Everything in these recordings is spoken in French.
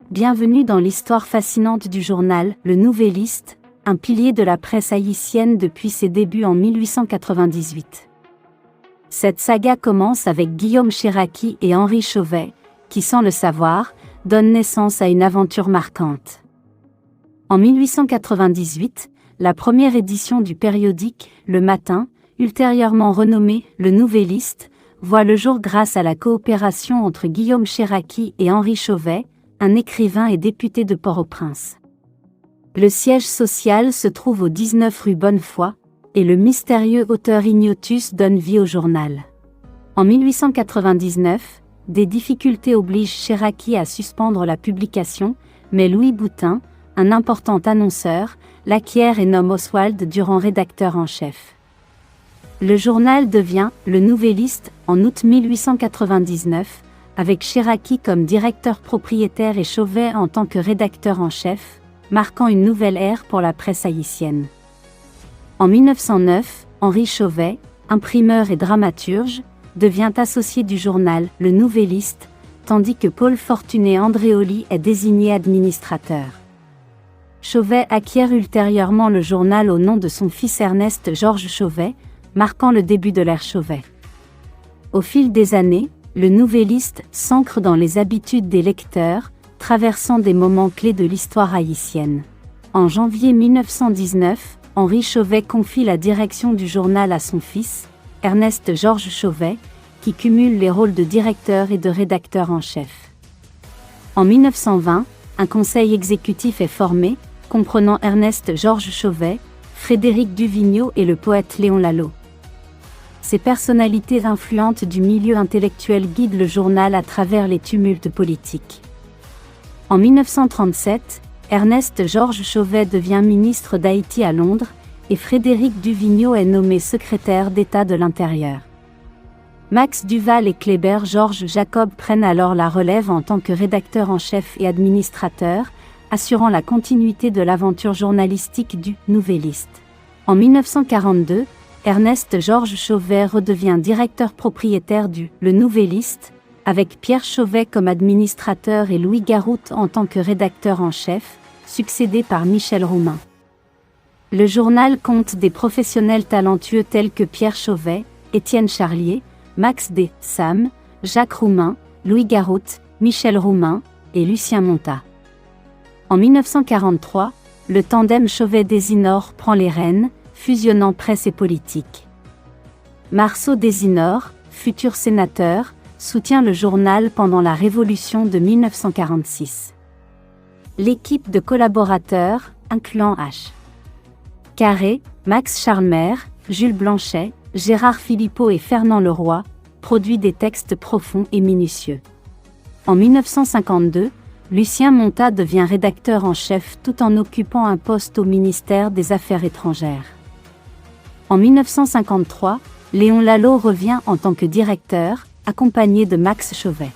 Bienvenue dans l'histoire fascinante du journal Le Nouvelliste, un pilier de la presse haïtienne depuis ses débuts en 1898. Cette saga commence avec Guillaume Cheraki et Henri Chauvet, qui sans le savoir, donnent naissance à une aventure marquante. En 1898, la première édition du périodique Le Matin, ultérieurement renommé Le Nouvelliste, voit le jour grâce à la coopération entre Guillaume Cheraki et Henri Chauvet, un écrivain et député de Port-au-Prince. Le siège social se trouve au 19 rue Bonnefoy, et le mystérieux auteur Ignotus donne vie au journal. En 1899, des difficultés obligent Cheraki à suspendre la publication, mais Louis Boutin, un important annonceur, l'acquiert et nomme Oswald Durand rédacteur en chef. Le journal devient Le Nouvelliste en août 1899, avec Cheraki comme directeur propriétaire et Chauvet en tant que rédacteur en chef, marquant une nouvelle ère pour la presse haïtienne. En 1909, Henri Chauvet, imprimeur et dramaturge, devient associé du journal Le Nouvelliste, tandis que Paul Fortuné Andréoli est désigné administrateur. Chauvet acquiert ultérieurement le journal au nom de son fils Ernest Georges Chauvet, marquant le début de l'ère Chauvet. Au fil des années, Le Nouvelliste s'ancre dans les habitudes des lecteurs, traversant des moments clés de l'histoire haïtienne. En janvier 1919, Henri Chauvet confie la direction du journal à son fils, Ernest Georges Chauvet, qui cumule les rôles de directeur et de rédacteur en chef. En 1920, un conseil exécutif est formé, comprenant Ernest Georges Chauvet, Frédéric Duvigneau et le poète Léon Lalot. Ces personnalités influentes du milieu intellectuel guident le journal à travers les tumultes politiques. En 1937, Ernest Georges Chauvet devient ministre d'Haïti à Londres, et Frédéric Duvigneau est nommé secrétaire d'État de l'Intérieur. Max Duval et Kléber Georges Jacob prennent alors la relève en tant que rédacteur en chef et administrateur, assurant la continuité de l'aventure journalistique du Nouvelliste. En 1942, Ernest Georges Chauvet redevient directeur propriétaire du Le Nouvelliste, avec Pierre Chauvet comme administrateur et Louis Garout en tant que rédacteur en chef, succédé par Michel Roumain. Le journal compte des professionnels talentueux tels que Pierre Chauvet, Étienne Charlier, Max D. Sam, Jacques Roumain, Louis Garout, Michel Roumain et Lucien Montat. En 1943, le tandem Chauvet-Désinor prend les rênes, fusionnant presse et politique. Marceau Désinor, futur sénateur, soutient le journal pendant la Révolution de 1946. L'équipe de collaborateurs, incluant H. Carré, Max Charlmer, Jules Blanchet, Gérard Philippot et Fernand Leroy, produit des textes profonds et minutieux. En 1952, Lucien Montat devient rédacteur en chef tout en occupant un poste au ministère des Affaires étrangères. En 1953, Léon Lalot revient en tant que directeur, accompagné de Max Chauvet.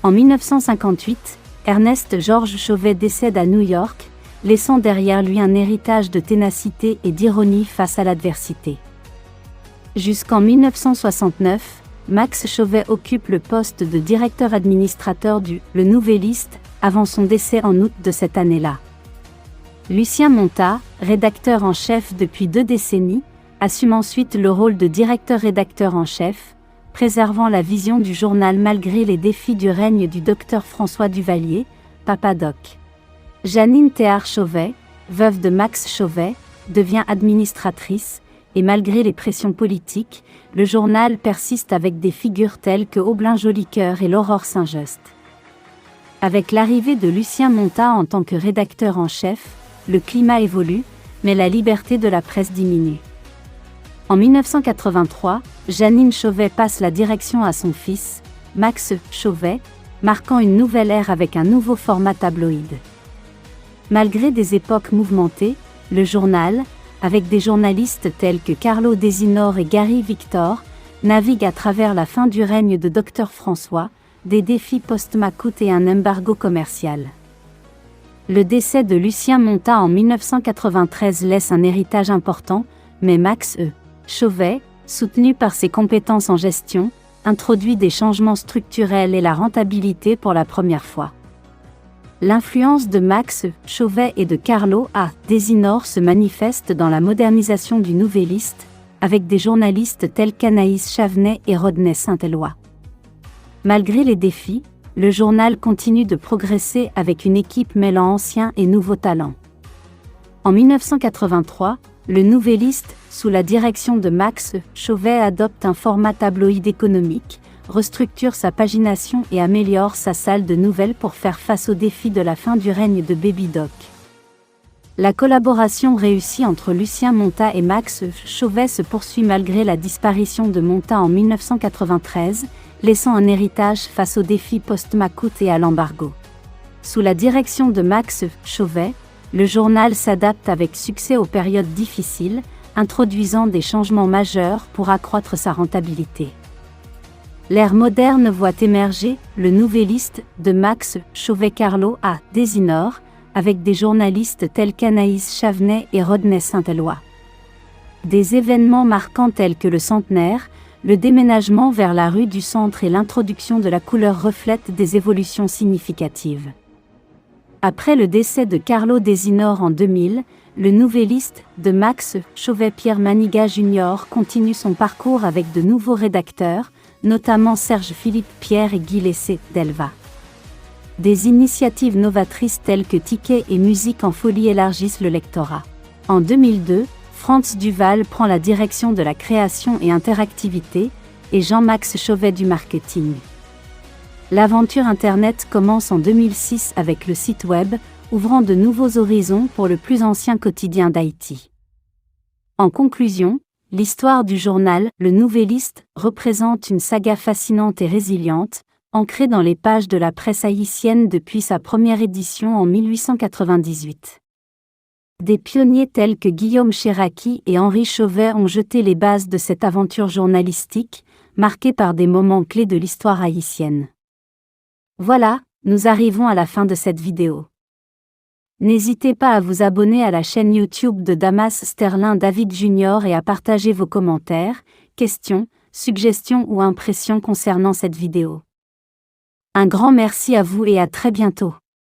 En 1958, Ernest Georges Chauvet décède à New York, laissant derrière lui un héritage de ténacité et d'ironie face à l'adversité. Jusqu'en 1969, Max Chauvet occupe le poste de directeur administrateur du Le Nouvelliste, avant son décès en août de cette année-là. Lucien Montat, rédacteur en chef depuis 2 décennies, assume ensuite le rôle de directeur-rédacteur en chef, préservant la vision du journal malgré les défis du règne du docteur François Duvalier, Papa Doc. Janine Théard Chauvet, veuve de Max Chauvet, devient administratrice, et malgré les pressions politiques, le journal persiste avec des figures telles que Aublin Jolicoeur et l'Aurore Saint-Just. Avec l'arrivée de Lucien Montat en tant que rédacteur en chef, le climat évolue, mais la liberté de la presse diminue. En 1983, Janine Chauvet passe la direction à son fils, Max Chauvet, marquant une nouvelle ère avec un nouveau format tabloïd. Malgré des époques mouvementées, le journal, avec des journalistes tels que Carlo Désinor et Gary Victor, navigue à travers la fin du règne de Dr François, des défis post-Macoute et un embargo commercial. Le décès de Lucien Montat en 1993 laisse un héritage important, mais Max Chauvet, soutenu par ses compétences en gestion, introduit des changements structurels et la rentabilité pour la première fois. L'influence de Max Chauvet et de Carlo A. Desinor se manifeste dans la modernisation du Nouvelliste, avec des journalistes tels qu'Anaïs Chavenet et Rodney Saint-Éloi. Malgré les défis, le journal continue de progresser avec une équipe mêlant anciens et nouveaux talents. En 1983, le Nouvelliste, sous la direction de Max Chauvet, adopte un format tabloïd économique, restructure sa pagination et améliore sa salle de nouvelles pour faire face aux défis de la fin du règne de Baby Doc. La collaboration réussie entre Lucien Montat et Max Chauvet se poursuit malgré la disparition de Montat en 1993, laissant un héritage face aux défis post-Macoute et à l'embargo. Sous la direction de Max Chauvet, le journal s'adapte avec succès aux périodes difficiles, introduisant des changements majeurs pour accroître sa rentabilité. L'ère moderne voit émerger le Nouvelliste de Max Chauvet Carlo A. Desinor, avec des journalistes tels qu'Anaïs Chavenet et Rodney Saint-Éloi. Des événements marquants tels que le centenaire, le déménagement vers la rue du Centre et l'introduction de la couleur reflètent des évolutions significatives. Après le décès de Carlo Desinor en 2000, le Nouvelliste de Max Chauvet Pierre Manigat Jr. continue son parcours avec de nouveaux rédacteurs, notamment Serge-Philippe Pierre et Guy Lessé d'Elva. Des initiatives novatrices telles que Ticket et Musique en folie élargissent le lectorat. En 2002, Franz Duval prend la direction de la création et interactivité, et Jean-Max Chauvet du marketing. L'aventure Internet commence en 2006 avec le site web, ouvrant de nouveaux horizons pour le plus ancien quotidien d'Haïti. En conclusion, l'histoire du journal, le Nouvelliste, représente une saga fascinante et résiliente, ancrée dans les pages de la presse haïtienne depuis sa première édition en 1898. Des pionniers tels que Guillaume Cheraki et Henri Chauvet ont jeté les bases de cette aventure journalistique, marquée par des moments clés de l'histoire haïtienne. Voilà, nous arrivons à la fin de cette vidéo. N'hésitez pas à vous abonner à la chaîne YouTube de Damas Sterling David Jr. et à partager vos commentaires, questions, suggestions ou impressions concernant cette vidéo. Un grand merci à vous et à très bientôt.